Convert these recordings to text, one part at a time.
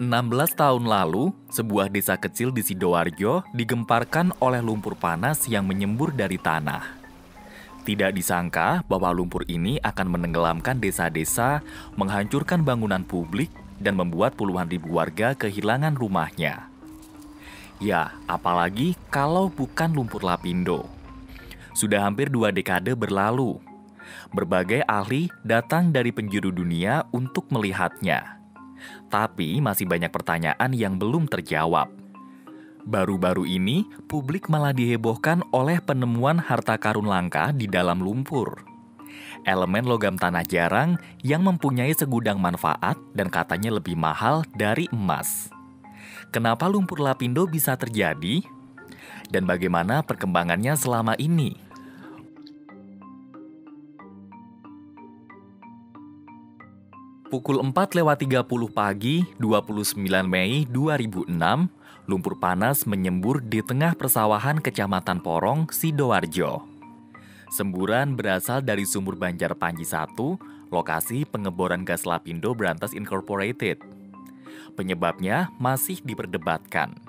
16 tahun lalu, sebuah desa kecil di Sidoarjo digemparkan oleh lumpur panas yang menyembur dari tanah. Tidak disangka bahwa lumpur ini akan menenggelamkan desa-desa, menghancurkan bangunan publik, dan membuat puluhan ribu warga kehilangan rumahnya. Ya, apalagi kalau bukan lumpur lapindo. Sudah hampir 2 dekade berlalu. Berbagai ahli datang dari penjuru dunia untuk melihatnya. Tapi masih banyak pertanyaan yang belum terjawab. Baru-baru ini, publik malah dihebohkan oleh penemuan harta karun langka di dalam lumpur. Elemen logam tanah jarang yang mempunyai segudang manfaat dan katanya lebih mahal dari emas. Kenapa lumpur lapindo bisa terjadi? Dan bagaimana perkembangannya selama ini? Pukul 4:30 pagi, 29 Mei 2006, lumpur panas menyembur di tengah persawahan Kecamatan Porong, Sidoarjo. Semburan berasal dari sumur Banjar Panji 1, lokasi pengeboran gas Lapindo Brantas Incorporated. Penyebabnya masih diperdebatkan.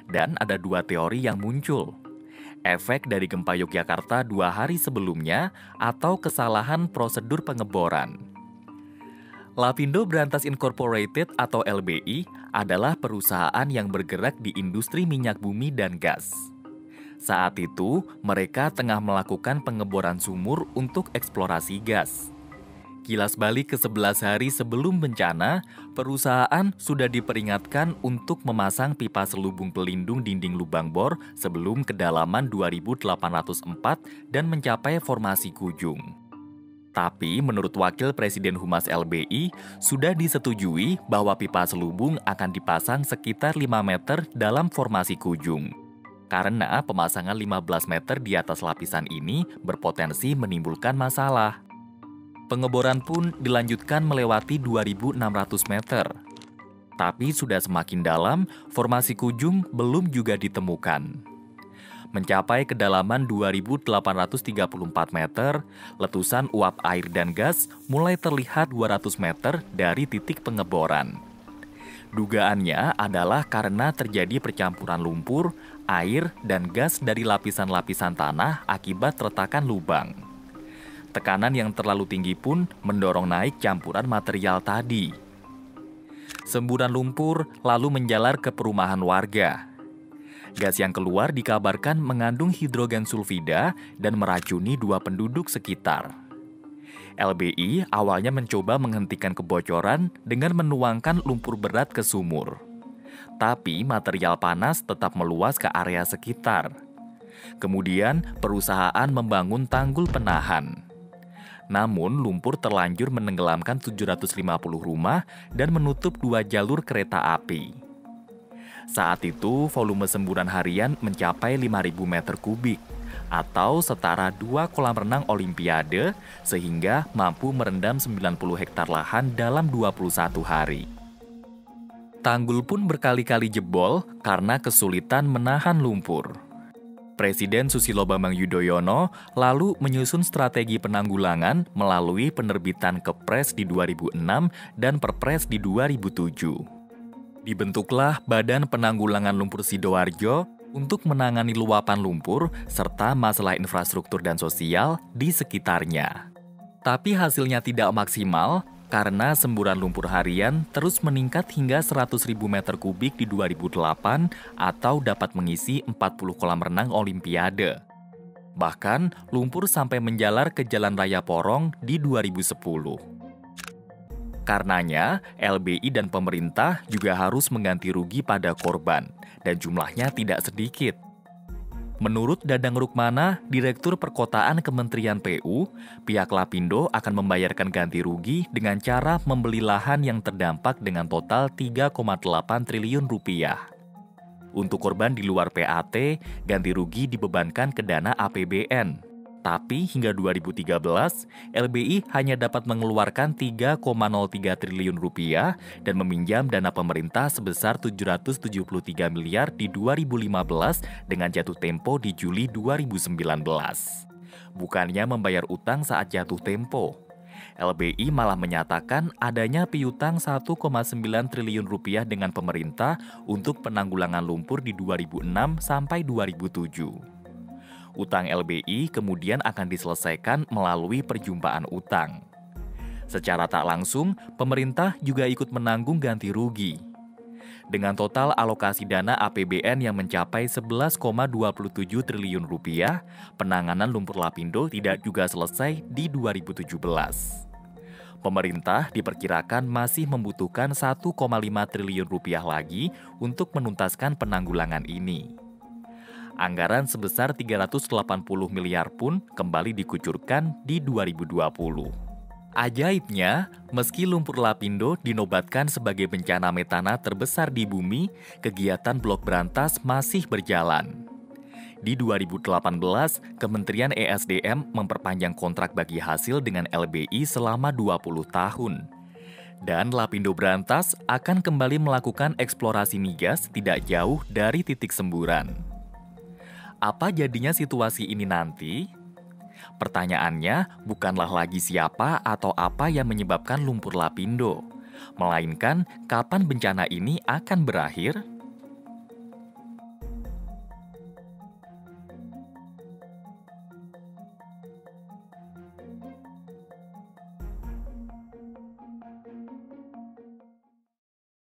Dan ada 2 teori yang muncul. Efek dari gempa Yogyakarta 2 hari sebelumnya atau kesalahan prosedur pengeboran. Lapindo Brantas Incorporated atau LBI adalah perusahaan yang bergerak di industri minyak bumi dan gas. Saat itu, mereka tengah melakukan pengeboran sumur untuk eksplorasi gas. Kilas balik ke 11 hari sebelum bencana, perusahaan sudah diperingatkan untuk memasang pipa selubung pelindung dinding lubang bor sebelum kedalaman 2.804 dan mencapai formasi Kujung. Tapi menurut Wakil Presiden Humas LBI, sudah disetujui bahwa pipa selubung akan dipasang sekitar 5 meter dalam formasi Kujung. Karena pemasangan 15 meter di atas lapisan ini berpotensi menimbulkan masalah. Pengeboran pun dilanjutkan melewati 2.600 meter. Tapi sudah semakin dalam, formasi Kujung belum juga ditemukan. Mencapai kedalaman 2.834 meter, letusan uap air dan gas mulai terlihat 200 meter dari titik pengeboran. Dugaannya adalah karena terjadi percampuran lumpur, air, dan gas dari lapisan-lapisan tanah akibat retakan lubang. Tekanan yang terlalu tinggi pun mendorong naik campuran material tadi. Semburan lumpur lalu menjalar ke perumahan warga. Gas yang keluar dikabarkan mengandung hidrogen sulfida dan meracuni 2 penduduk sekitar. LBI awalnya mencoba menghentikan kebocoran dengan menuangkan lumpur berat ke sumur. Tapi material panas tetap meluas ke area sekitar. Kemudian perusahaan membangun tanggul penahan. Namun lumpur terlanjur menenggelamkan 750 rumah dan menutup 2 jalur kereta api. Saat itu, volume semburan harian mencapai 5.000 meter kubik, atau setara 2 kolam renang Olimpiade, sehingga mampu merendam 90 hektar lahan dalam 21 hari. Tanggul pun berkali-kali jebol karena kesulitan menahan lumpur. Presiden Susilo Bambang Yudhoyono lalu menyusun strategi penanggulangan melalui penerbitan Kepres di 2006 dan Perpres di 2007. Dibentuklah Badan Penanggulangan Lumpur Sidoarjo untuk menangani luapan lumpur serta masalah infrastruktur dan sosial di sekitarnya. Tapi hasilnya tidak maksimal karena semburan lumpur harian terus meningkat hingga 100.000 meter kubik di 2008 atau dapat mengisi 40 kolam renang Olimpiade. Bahkan lumpur sampai menjalar ke Jalan Raya Porong di 2010. Karenanya, LBI dan pemerintah juga harus mengganti rugi pada korban, dan jumlahnya tidak sedikit. Menurut Dadang Rukmana, Direktur Perkotaan Kementerian PU, pihak Lapindo akan membayarkan ganti rugi dengan cara membeli lahan yang terdampak dengan total 3,8 triliun rupiah. Untuk korban di luar PAT, ganti rugi dibebankan ke dana APBN. Tapi hingga 2013, LBI hanya dapat mengeluarkan 3,03 triliun rupiah dan meminjam dana pemerintah sebesar 773 miliar di 2015 dengan jatuh tempo di Juli 2019. Bukannya membayar utang saat jatuh tempo. LBI malah menyatakan adanya piutang 1,9 triliun rupiah dengan pemerintah untuk penanggulangan lumpur di 2006 sampai 2007. Utang LBI kemudian akan diselesaikan melalui perjumpaan utang. Secara tak langsung, pemerintah juga ikut menanggung ganti rugi. Dengan total alokasi dana APBN yang mencapai 11,27 triliun rupiah, penanganan lumpur Lapindo tidak juga selesai di 2017. Pemerintah diperkirakan masih membutuhkan 1,5 triliun rupiah lagi untuk menuntaskan penanggulangan ini. Anggaran sebesar 380 miliar pun kembali dikucurkan di 2020. Ajaibnya, meski lumpur Lapindo dinobatkan sebagai bencana metana terbesar di bumi, kegiatan blok berantas masih berjalan. Di 2018, Kementerian ESDM memperpanjang kontrak bagi hasil dengan LBI selama 20 tahun. Dan Lapindo Berantas akan kembali melakukan eksplorasi migas tidak jauh dari titik semburan. Apa jadinya situasi ini nanti? Pertanyaannya bukanlah lagi siapa atau apa yang menyebabkan lumpur Lapindo, melainkan kapan bencana ini akan berakhir?